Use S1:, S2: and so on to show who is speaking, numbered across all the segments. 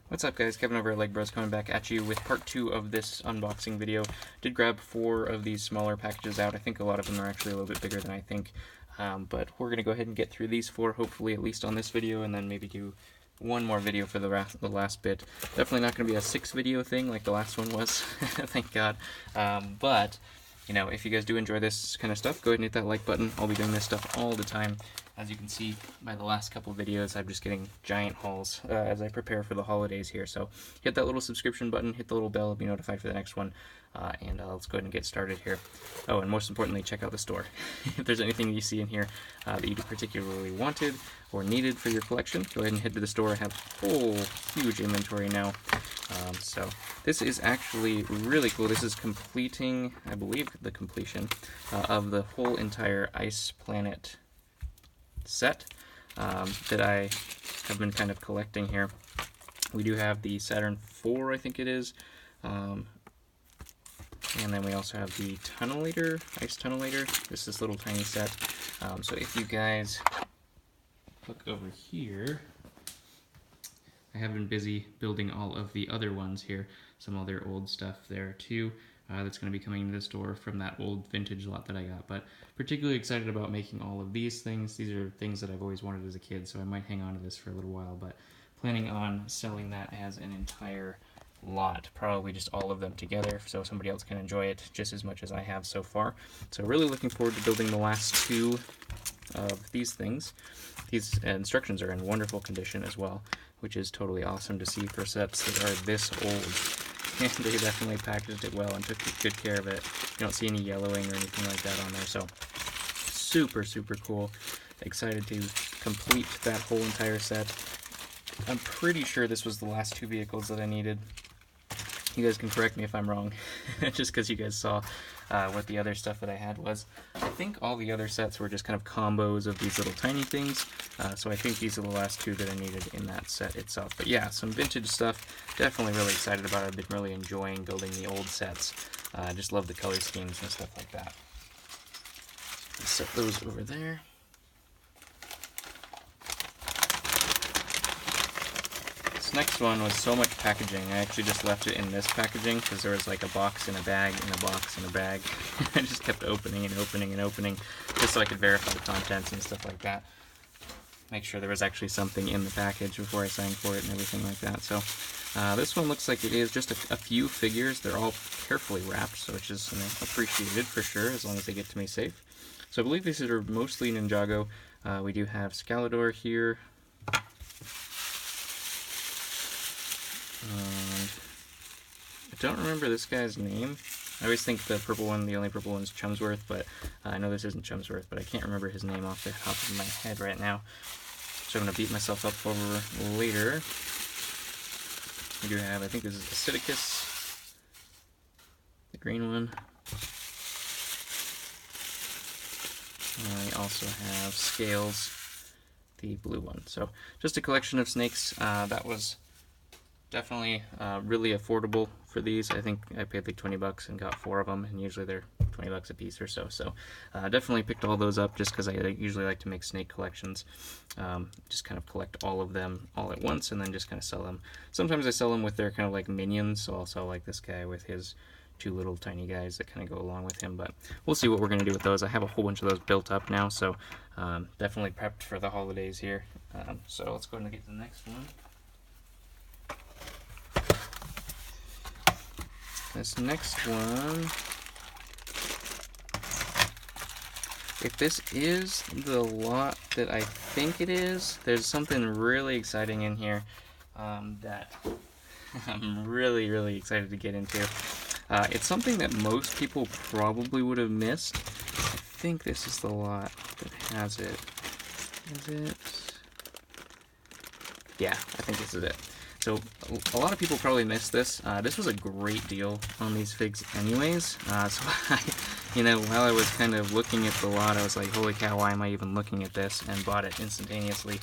S1: What's up guys, Kevin over at LEGbrOs coming back at you with part 2 of this unboxing video. Did grab 4 of these smaller packages out. I think a lot of them are actually a little bit bigger than I think. But we're going to go ahead and get through these 4, hopefully at least on this video, and then maybe do one more video for the last bit. Definitely not going to be a 6 video thing like the last one was, thank God. But, you know, if you guys do enjoy this kind of stuff, go ahead and hit that like button. I'll be doing this stuff all the time. As you can see by the last couple of videos, I'm just getting giant hauls as I prepare for the holidays here. So hit that little subscription button, hit the little bell to be notified for the next one, and let's go ahead and get started here. Oh, and most importantly, check out the store. If there's anything you see in here that you particularly wanted or needed for your collection, go ahead and head to the store. I have a whole huge inventory now. So this is actually really cool. This is completing, I believe, the completion of the whole entire Ice Planet set that I have been kind of collecting here. We do have the Saturn IV, I think it is, and then we also have the Tunnellator, Ice Tunnellator. This is this little tiny set. So if you guys look over here, I have been busy building all of the other ones here, some other old stuff there too. That's going to be coming to the store from that old vintage lot that I got, but particularly excited about making all of these things. These are things that I've always wanted as a kid, so I might hang on to this for a little while, but planning on selling that as an entire lot, probably just all of them together, so somebody else can enjoy it just as much as I have so far. So really looking forward to building the last 2 of these things. These instructions are in wonderful condition as well, which is totally awesome to see for sets that are this old. And they definitely packaged it well and took good care of it. You don't see any yellowing or anything like that on there, so super, super cool. Excited to complete that whole entire set. I'm pretty sure this was the last 2 vehicles that I needed. You guys can correct me if I'm wrong, just because you guys saw what the other stuff that I had was. I think all the other sets were just kind of combos of these little tiny things, so I think these are the last 2 that I needed in that set itself. But yeah, some vintage stuff, definitely really excited about it. I've been really enjoying building the old sets. I just love the color schemes and stuff like that. Set those over there. This next one was so much packaging. I actually just left it in this packaging because there was like a box and a bag and a box and a bag. I just kept opening and opening and opening just so I could verify the contents and stuff like that. Make sure there was actually something in the package before I signed for it and everything like that. So this one looks like it is just a few figures. They're all carefully wrapped, so it's just appreciated for sure as long as they get to me safe. So I believe these are mostly Ninjago. We do have Scalador here. I don't remember this guy's name. I always think the purple one, the only purple one is Chumsworth, but I know this isn't Chumsworth, but I can't remember his name off the top of my head right now. So I'm going to beat myself up over later. We do have, I think this is Acidicus, the green one. And we also have Scales, the blue one. So just a collection of snakes. That was definitely really affordable for these. I think I paid like 20 bucks and got 4 of them, and usually they're 20 bucks a piece or so. So definitely picked all those up just because I usually like to make snake collections. Just kind of collect all of them all at once and then just kind of sell them. Sometimes I sell them with their kind of like minions, so I'll sell like this guy with his 2 little tiny guys that kind of go along with him, but we'll see what we're going to do with those. I have a whole bunch of those built up now, so definitely prepped for the holidays here. So let's go ahead and get to the next one. This next one, if this is the lot that I think it is, there's something really exciting in here that I'm really, really excited to get into. It's something that most people probably would have missed. I think this is the lot that has it. Is it? Yeah, I think this is it. So a lot of people probably missed this. This was a great deal on these figs anyways. So while I was kind of looking at the lot, I was like, holy cow, why am I even looking at this? And bought it instantaneously.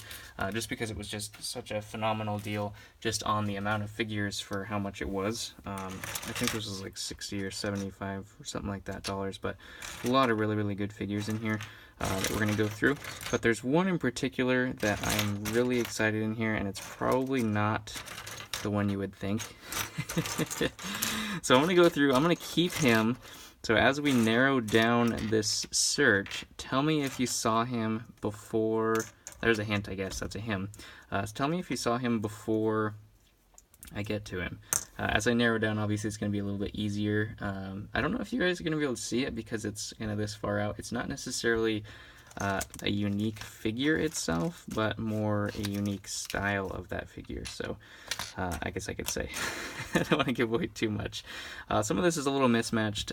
S1: Just because it was just such a phenomenal deal just on the amount of figures for how much it was. I think this was like 60 or 75 or something like that dollars, but a lot of really, really good figures in here. that we're going to go through. But there's one in particular that I'm really excited in here, and it's probably not the one you would think. So I'm going to go through, I'm going to keep him. So as we narrow down this search, tell me if you saw him before. There's a hint, I guess. That's a him. So tell me if you saw him before I get to him. As I narrow down, obviously it's going to be a little bit easier. I don't know if you guys are going to be able to see it because it's kind of this far out. It's not necessarily a unique figure itself, but more a unique style of that figure. So I guess I could say I don't want to give away too much. Some of this is a little mismatched,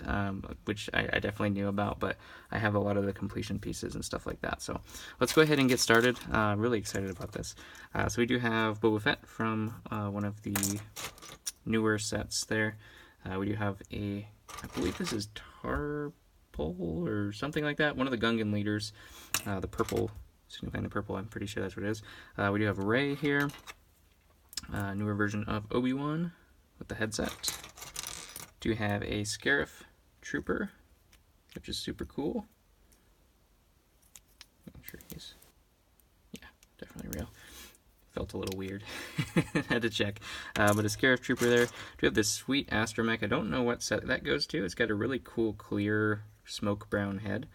S1: which I definitely knew about, but I have a lot of the completion pieces and stuff like that. So let's go ahead and get started. Really excited about this. So we do have Boba Fett from one of the newer sets there. We do have I believe this is Tarpol or something like that, one of the Gungan leaders, the purple, signifying the purple, I'm pretty sure that's what it is. We do have Rey here, newer version of Obi-Wan with the headset. Do have a Scarif Trooper, which is super cool. I'm sure he's, yeah, definitely real. Felt a little weird. Had to check. But a Scarif Trooper there. We have this sweet astromech. I don't know what set that goes to. It's got a really cool clear smoke brown head.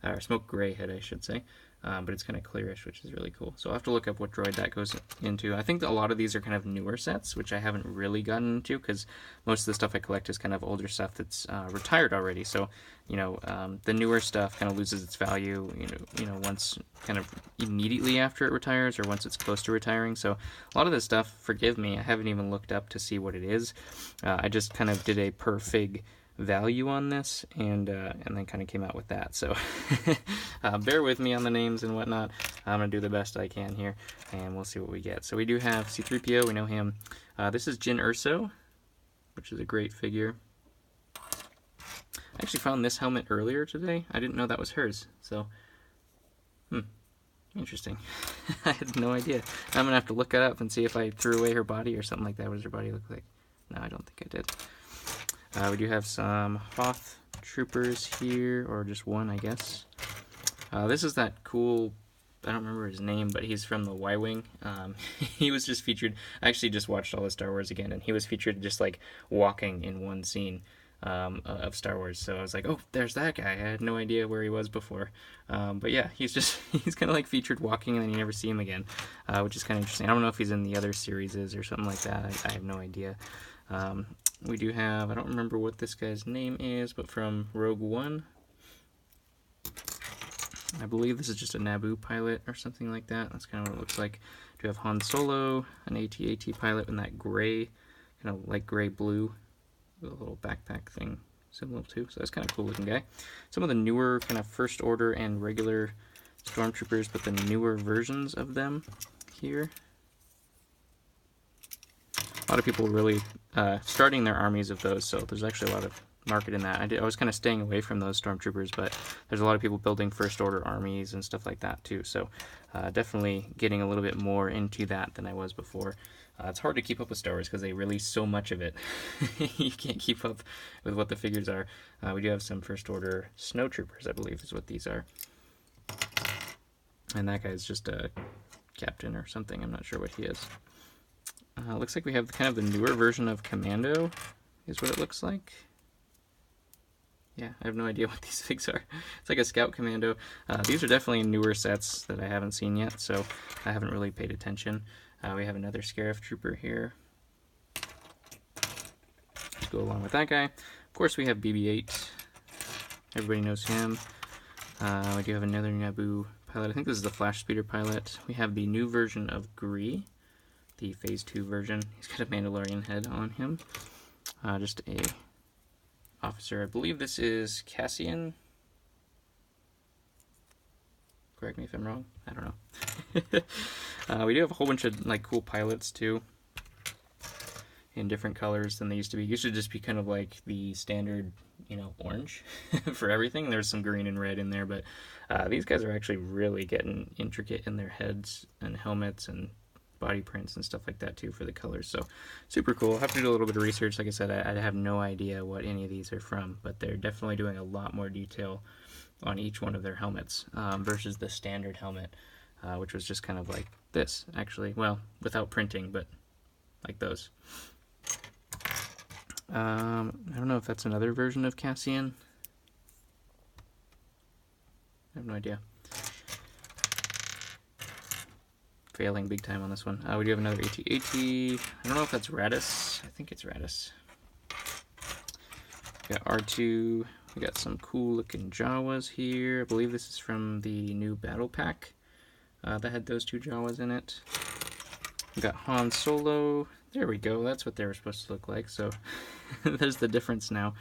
S1: Or smoke gray head, I should say. But it's kind of clearish, which is really cool. So I'll have to look up what droid that goes into. I think that a lot of these are kind of newer sets, which I haven't really gotten into, because most of the stuff I collect is kind of older stuff that's retired already. So, you know, the newer stuff kind of loses its value, you know, once kind of immediately after it retires, or once it's close to retiring. So a lot of this stuff, forgive me, I haven't even looked up to see what it is. I just kind of did a per fig value on this, and then kind of came out with that. So bear with me on the names and whatnot. I'm gonna do the best I can here, and we'll see what we get. So we do have C-3PO, we know him. This is Jyn Erso, which is a great figure. I actually found this helmet earlier today. I didn't know that was hers, so interesting. I had no idea. I'm gonna have to look it up and see if I threw away her body or something like that. What does her body look like? No, I don't think I did. We do have some Hoth troopers here, or just one, I guess. This is that cool, I don't remember his name, but he's from the Y-Wing. He was just featured, I actually just watched all of Star Wars again, and he was featured just like walking in one scene of Star Wars. So I was like, oh, there's that guy. I had no idea where he was before. But yeah, he's kind of like featured walking, and then you never see him again, which is kind of interesting. I don't know if he's in the other series or something like that. I have no idea. We do have, I don't remember what this guy's name is, but from Rogue One. I believe this is just a Naboo pilot or something like that. That's kind of what it looks like. We have Han Solo, an AT-AT pilot in that gray, kind of like gray-blue, with a little backpack thing similar to. So that's kind of cool looking guy. Some of the newer kind of First Order and regular Stormtroopers, but the newer versions of them here. A lot of people really starting their armies of those, so there's actually a lot of market in that. I was kind of staying away from those Stormtroopers, but there's a lot of people building First Order armies and stuff like that too, so definitely getting a little bit more into that than I was before. It's hard to keep up with Star Wars because they release so much of it. You can't keep up with what the figures are. We do have some First Order Snowtroopers, I believe is what these are. And that guy's just a captain or something, I'm not sure what he is. Looks like we have kind of the newer version of Commando, is what it looks like. Yeah, I have no idea what these things are. It's like a Scout Commando. These are definitely newer sets that I haven't seen yet, so I haven't really paid attention. We have another Scarif Trooper here to go along with that guy. Of course, we have BB-8. Everybody knows him. We do have another Naboo pilot. I think this is the Flash Speeder pilot. We have the new version of Gree, the Phase 2 version. He's got a Mandalorian head on him. Just a officer. I believe this is Cassian. Correct me if I'm wrong. I don't know. We do have a whole bunch of like cool pilots too, in different colors than they used to be. It used to just be kind of like the standard, you know, orange for everything. There's some green and red in there, but these guys are actually really getting intricate in their heads and helmets and body prints and stuff like that too for the colors. So super cool. I'll have to do a little bit of research. Like I said, I have no idea what any of these are from, but they're definitely doing a lot more detail on each one of their helmets versus the standard helmet, which was just kind of like this, actually. Well, without printing, but like those. I don't know if that's another version of Cassian. I have no idea. Failing big time on this one. We do have another AT-AT. I don't know if that's Radis. I think it's Radis. We got R2. We got some cool looking Jawas here. I believe this is from the new battle pack that had those 2 Jawas in it. We got Han Solo. There we go. That's what they were supposed to look like. So there's the difference now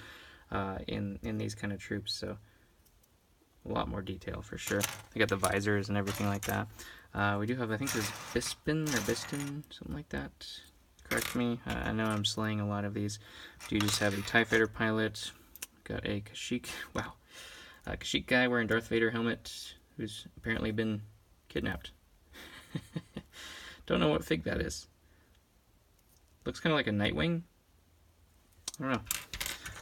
S1: in these kind of troops. So a lot more detail for sure. They got the visors and everything like that. We do have, I think there's Biston or Biston, something like that. Correct me. I know I'm slaying a lot of these. Do you just have a TIE Fighter pilot? Got a Kashyyyk. Wow. Kashyyyk guy wearing Darth Vader helmet who's apparently been kidnapped. Don't know what fig that is. Looks kind of like a Nightwing. I don't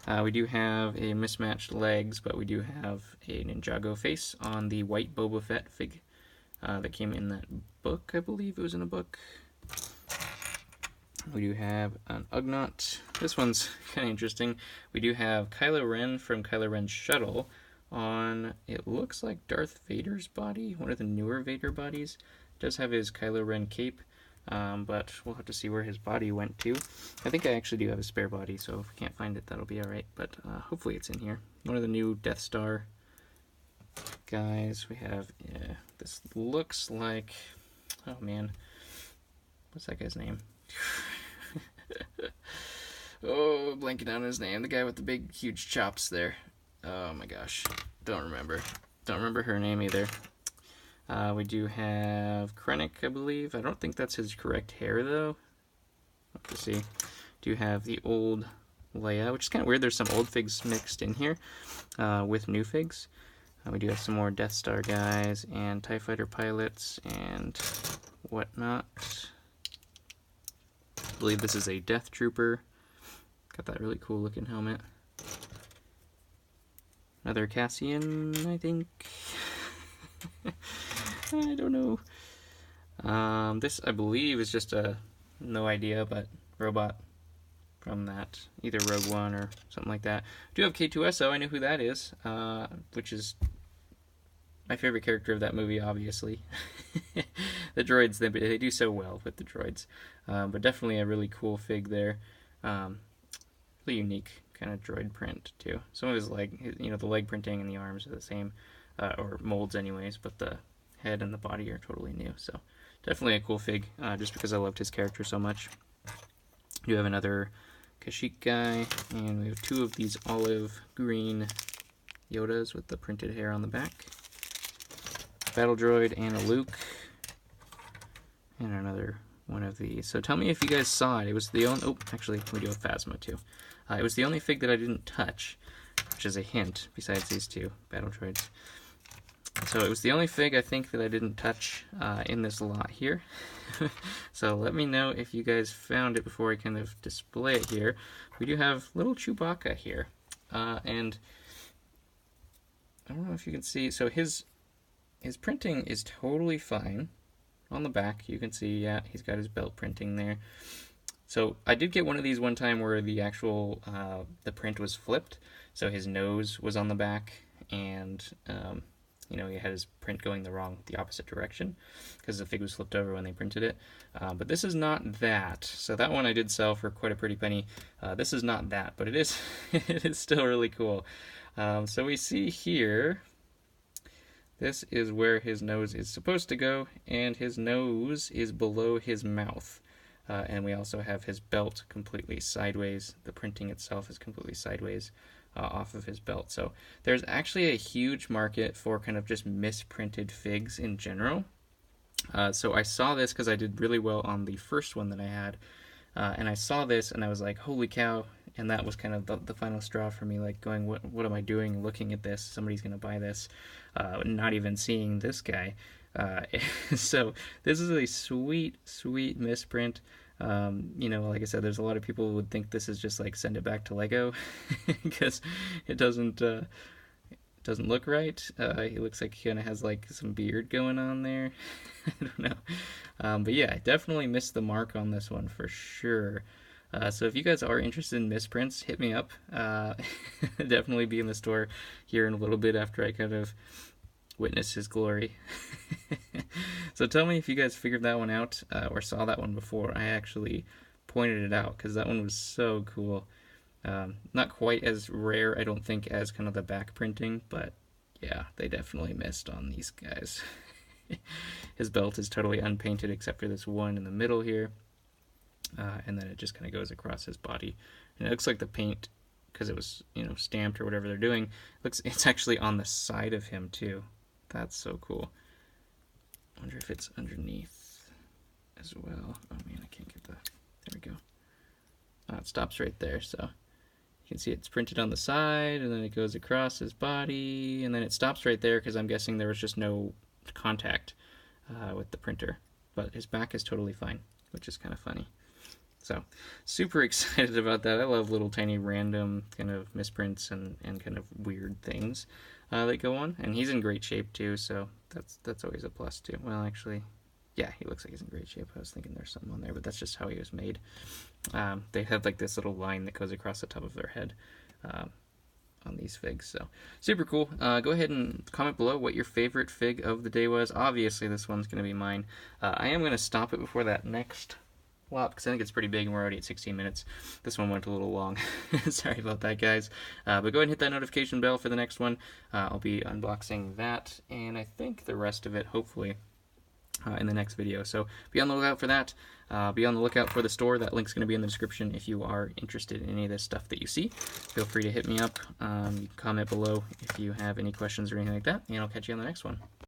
S1: know. We do have a mismatched legs, but we do have a Ninjago face on the white Boba Fett fig that came in that book. I believe it was in a book. We do have an Ugnaught. This one's kind of interesting. We do have Kylo Ren from Kylo Ren's shuttle on, it looks like Darth Vader's body, one of the newer Vader bodies. It does have his Kylo Ren cape, but we'll have to see where his body went to. I think I actually do have a spare body, so if we can't find it, that'll be alright, but hopefully it's in here. One of the new Death Star guys. We have, this looks like, oh man, what's that guy's name? Oh, blanking on his name. The guy with the big, huge chops there. Oh my gosh. Don't remember. Don't remember her name either. We do have Krennic, I believe. I don't think that's his correct hair, though. Have to see. Do have the old Leia, which is kind of weird. There's some old figs mixed in here with new figs. We do have some more Death Star guys and TIE Fighter pilots and whatnot. I believe this is a Death Trooper. Got that really cool looking helmet. Another Cassian, I think. I don't know. This, I believe, is just a, no idea, but robot from that, either Rogue One or something like that. I do have K2SO, I know who that is, which is my favorite character of that movie, obviously. The droids, they do so well with the droids. But definitely a really cool fig there. Really unique kind of droid print, too. Some of his leg, the leg printing and the arms are the same, or molds anyways, but the head and the body are totally new. So definitely a cool fig, just because I loved his character so much. You have another Kashyyyk guy, and we have 2 of these olive green Yodas with the printed hair on the back. Battle droid and a Luke. And another one of these. So tell me if you guys saw it. It was the only... Oh, actually, we do have Phasma, too. It was the only fig that I didn't touch, which is a hint, besides these 2 battle droids. So it was the only fig, I think, that I didn't touch in this lot here. So let me know if you guys found it before I kind of display it here. We do have little Chewbacca here. And I don't know if you can see... So his printing is totally fine. On the back, you can see, yeah, he's got his belt printing there. So I did get one of these one time where the actual, the print was flipped. So his nose was on the back, and, he had his print going the opposite direction, because the fig was flipped over when they printed it. But this is not that. So that one I did sell for quite a pretty penny. This is not that, but it is, it is still really cool. So we see here... This is where his nose is supposed to go, and his nose is below his mouth. And we also have his belt completely sideways. The printing itself is completely sideways off of his belt. So there's actually a huge market for kind of just misprinted figs in general. So I saw this because I did really well on the first one that I had. And I saw this, and I was like, holy cow. And that was kind of the final straw for me, like going, what am I doing looking at this? Somebody's going to buy this, not even seeing this guy. So this is a sweet, sweet misprint. Like I said, there's a lot of people who would think this is just like send it back to Lego because it doesn't doesn't look right. He looks like he kind of has like some beard going on there. I don't know. But yeah, I definitely missed the mark on this one for sure. So if you guys are interested in misprints, hit me up. Definitely be in the store here in a little bit after I kind of witness his glory. So tell me if you guys figured that one out or saw that one before. I actually pointed it out because that one was so cool. Not quite as rare, I don't think, as kind of the back printing, but yeah, they definitely missed on these guys. His belt is totally unpainted except for this one in the middle here. And then it just kind of goes across his body. And it looks like the paint, because it was, stamped or whatever they're doing, it's actually on the side of him too. That's so cool. I wonder if it's underneath as well. Oh man, I can't get that. There we go. It stops right there, so you can see it's printed on the side, and then it goes across his body, and then it stops right there because I'm guessing there was just no contact with the printer. But his back is totally fine, which is kind of funny. So, super excited about that. I love little tiny random kind of misprints and kind of weird things that go on. And he's in great shape too, so that's always a plus too. Well, actually, yeah, he looks like he's in great shape. I was thinking there's something on there, but that's just how he was made. They have like this little line that goes across the top of their head on these figs. So, super cool. Go ahead and comment below what your favorite fig of the day was. Obviously, this one's going to be mine. I am going to stop it before that next lot because I think it's pretty big and we're already at 16 minutes. This one went a little long. Sorry about that, guys. But go ahead and hit that notification bell for the next one. I'll be unboxing that and I think the rest of it, hopefully, in the next video. So be on the lookout for that. Be on the lookout for the store. That link's going to be in the description if you are interested in any of this stuff that you see. Feel free to hit me up. You can comment below if you have any questions or anything like that, and I'll catch you on the next one.